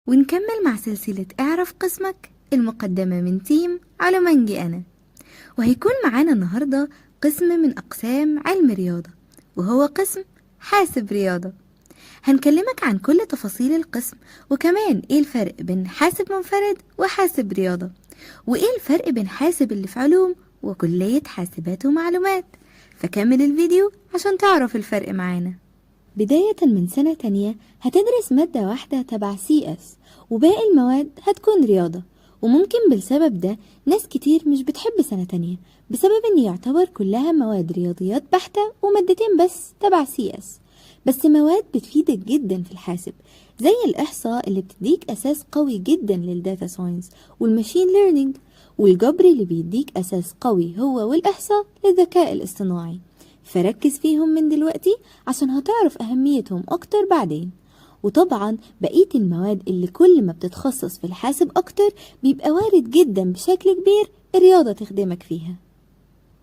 ونكمل مع سلسلة اعرف قسمك المقدمة من تيم على منجي أنا. وهيكون معانا النهاردة قسم من أقسام علم رياضة، وهو قسم حاسب رياضة. هنكلمك عن كل تفاصيل القسم، وكمان ايه الفرق بين حاسب منفرد وحاسب رياضة، وايه الفرق بين حاسب اللي في علوم وكلية حاسبات ومعلومات. فكمل الفيديو عشان تعرف الفرق معانا. بداية من سنة تانية هتدرس مادة واحدة تبع CS، وباقي المواد هتكون رياضة. وممكن بالسبب ده ناس كتير مش بتحب سنة تانية، بسبب ان يعتبر كلها مواد رياضيات بحتة ومادتين بس تبع CS. بس مواد بتفيدك جدا في الحاسب، زي الإحصاء اللي بتديك أساس قوي جدا للداتا ساينس والماشين ليرنينج، والجبر اللي بيديك أساس قوي هو والإحصاء للذكاء الاصطناعي. فركز فيهم من دلوقتي عشان هتعرف أهميتهم أكتر بعدين. وطبعا بقية المواد اللي كل ما بتتخصص في الحاسب أكتر بيبقى وارد جدا بشكل كبير الرياضة تخدمك فيها.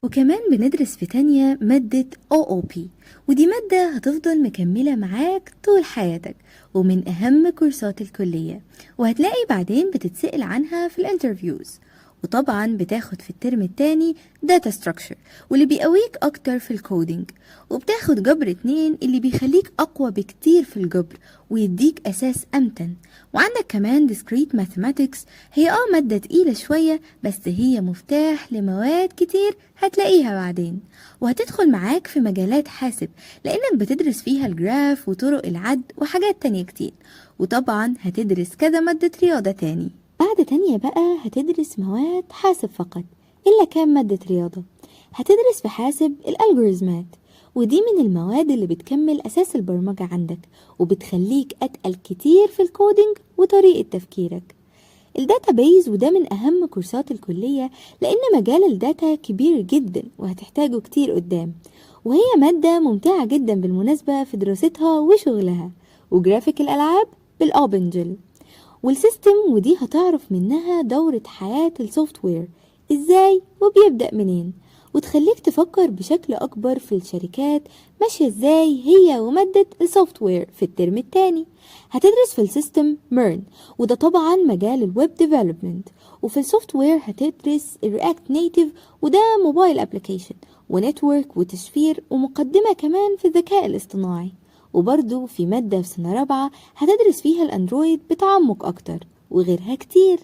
وكمان بندرس في تانية مادة OOP، ودي مادة هتفضل مكملة معاك طول حياتك، ومن أهم كورسات الكلية، وهتلاقي بعدين بتتسأل عنها في الانترفيوز. وطبعا بتاخد في الترم التاني Data Structure، واللي بيقويك أكتر في الكودينج. وبتاخد جبر 2 اللي بيخليك أقوى بكتير في الجبر ويديك أساس أمتن. وعندك كمان Discrete Mathematics، هي مادة تقيلة شوية، بس هي مفتاح لمواد كتير هتلاقيها بعدين، وهتدخل معاك في مجالات حاسب، لأنك بتدرس فيها الجراف وطرق العد وحاجات تانية كتير. وطبعا هتدرس كذا مادة رياضة تاني. بعد تانية بقى هتدرس مواد حاسب فقط، إلا كام مادة رياضة. هتدرس في حاسب الألجوريزمات، ودي من المواد اللي بتكمل أساس البرمجة عندك، وبتخليك أتقل كتير في الكودينج وطريقة تفكيرك. الداتابيز، وده من أهم كورسات الكلية، لأن مجال الداتا كبير جدا وهتحتاجه كتير قدام. وهي مادة ممتعة جدا بالمناسبة في دراستها وشغلها. وجرافيك الألعاب بالأوبنجل. والسيستم، ودي هتعرف منها دورة حياة السوفت وير ازاي وبيبدأ منين، وتخليك تفكر بشكل أكبر في الشركات ماشية ازاي هي ومادة السوفت وير في الترم التاني. هتدرس في السيستم ميرن، وده طبعا مجال الويب ديفلوبمنت. وفي السوفت وير هتدرس الرياكت نيتيف، وده موبايل ابليكيشن ونتورك وتشفير، ومقدمة كمان في الذكاء الاصطناعي. وبرضو في مادة في سنة رابعة هتدرس فيها الأندرويد بتعمق أكتر، وغيرها كتير.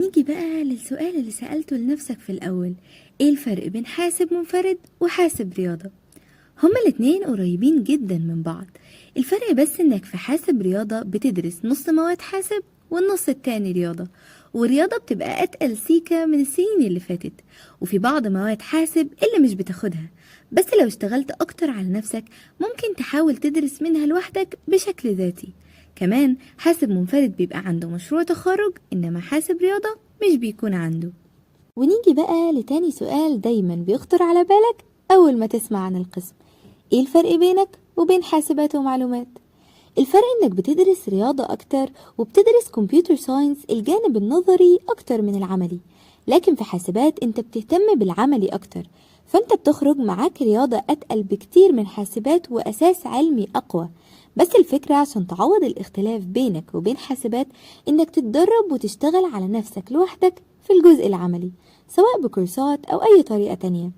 نيجي بقى للسؤال اللي سألته لنفسك في الأول، ايه الفرق بين حاسب منفرد وحاسب رياضة؟ هما الاتنين قريبين جدا من بعض، الفرق بس انك في حاسب رياضة بتدرس نص مواد حاسب والنص التاني رياضة، والرياضة بتبقى أتقل سيكة من السنين اللي فاتت. وفي بعض مواد حاسب اللي مش بتاخدها، بس لو اشتغلت أكتر على نفسك ممكن تحاول تدرس منها لوحدك بشكل ذاتي. كمان حاسب منفرد بيبقى عنده مشروع تخرج، إنما حاسب رياضة مش بيكون عنده. ونيجي بقى لتاني سؤال دايما بيخطر على بالك أول ما تسمع عن القسم، ايه الفرق بينك وبين حاسبات ومعلومات؟ الفرق انك بتدرس رياضة اكتر وبتدرس كمبيوتر ساينس الجانب النظري اكتر من العملي، لكن في حاسبات انت بتهتم بالعملي اكتر، فانت بتخرج معاك رياضة اتقل بكتير من حاسبات واساس علمي اقوى. بس الفكرة عشان تعوض الاختلاف بينك وبين حاسبات انك تتدرب وتشتغل على نفسك لوحدك في الجزء العملي، سواء بكورسات او اي طريقة تانية.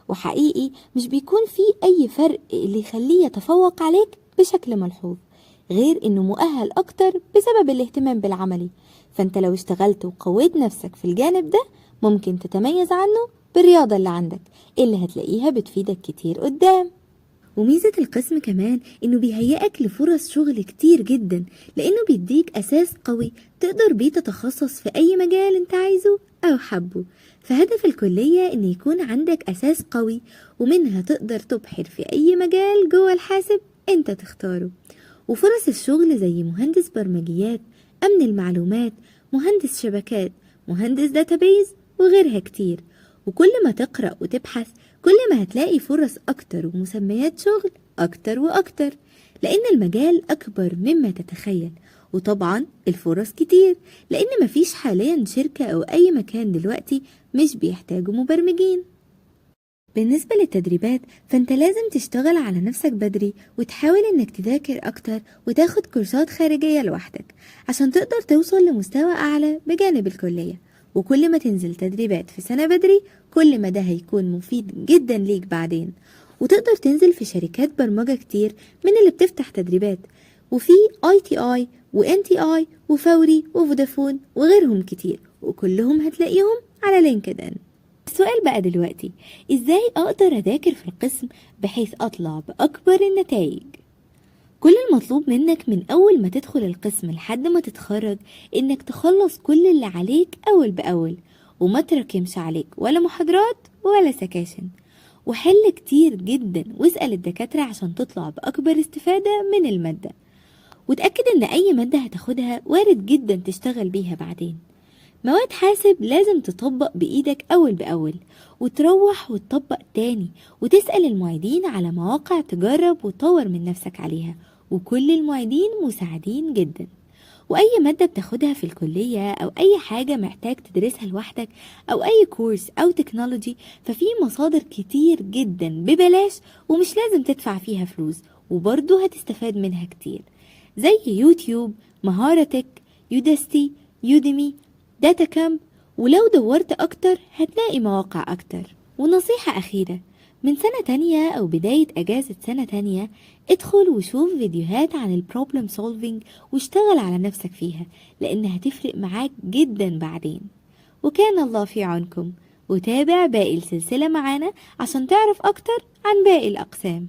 وحقيقي مش بيكون في اي فرق اللي يخليه يتفوق عليك بشكل ملحوظ، غير انه مؤهل اكتر بسبب الاهتمام بالعملي. فانت لو اشتغلت وقويت نفسك في الجانب ده ممكن تتميز عنه بالرياضة اللي عندك، اللي هتلاقيها بتفيدك كتير قدام. وميزة القسم كمان انه بيهيئك لفرص شغل كتير جدا، لانه بيديك اساس قوي تقدر بيه تتخصص في اي مجال انت عايزه او حبه. فهدف الكلية ان يكون عندك اساس قوي، ومنها تقدر تبحر في اي مجال جوه الحاسب انت تختاره. وفرص الشغل زي مهندس برمجيات، امن المعلومات، مهندس شبكات، مهندس داتابيز، وغيرها كتير. وكل ما تقرأ وتبحث كل ما هتلاقي فرص أكتر ومسميات شغل أكتر وأكتر، لأن المجال أكبر مما تتخيل. وطبعا الفرص كتير، لأن مفيش حاليا شركة أو أي مكان دلوقتي مش بيحتاجوا مبرمجين. بالنسبة للتدريبات فانت لازم تشتغل على نفسك بدري وتحاول انك تذاكر اكتر وتاخد كورسات خارجية لوحدك عشان تقدر توصل لمستوى اعلى بجانب الكلية. وكل ما تنزل تدريبات في سنة بدري كل ما ده هيكون مفيد جدا ليك بعدين، وتقدر تنزل في شركات برمجة كتير من اللي بتفتح تدريبات، وفي ITI و NTI وفوري وفودافون وغيرهم كتير، وكلهم هتلاقيهم على لينكد ان. السؤال بقى دلوقتي، ازاي اقدر اذاكر في القسم بحيث اطلع باكبر النتائج؟ كل المطلوب منك من اول ما تدخل القسم لحد ما تتخرج انك تخلص كل اللي عليك اول باول، وما تراكمش عليك ولا محاضرات ولا سكاشن، وحل كتير جدا واسأل الدكاترة عشان تطلع باكبر استفادة من المادة. وتأكد ان اي مادة هتاخدها وارد جدا تشتغل بيها بعدين. مواد حاسب لازم تطبق بإيدك أول بأول، وتروح وتطبق تاني، وتسأل المعيدين على مواقع تجرب وتطور من نفسك عليها، وكل المعيدين مساعدين جدا. وأي مادة بتاخدها في الكلية أو أي حاجة محتاج تدرسها لوحدك أو أي كورس أو تكنولوجي، ففي مصادر كتير جدا ببلاش ومش لازم تدفع فيها فلوس، وبرضه هتستفاد منها كتير، زي يوتيوب، مهارتك، يودستي، يوديمي، داتا كامب. ولو دورت أكتر هتلاقي مواقع أكتر. ونصيحة أخيرة، من سنة تانية أو بداية أجازة سنة تانية ادخل وشوف فيديوهات عن البروبلم سولفينج واشتغل على نفسك فيها، لأنها هتفرق معاك جدا بعدين. وكان الله في عونكم، وتابع باقي السلسلة معانا عشان تعرف أكتر عن باقي الأقسام.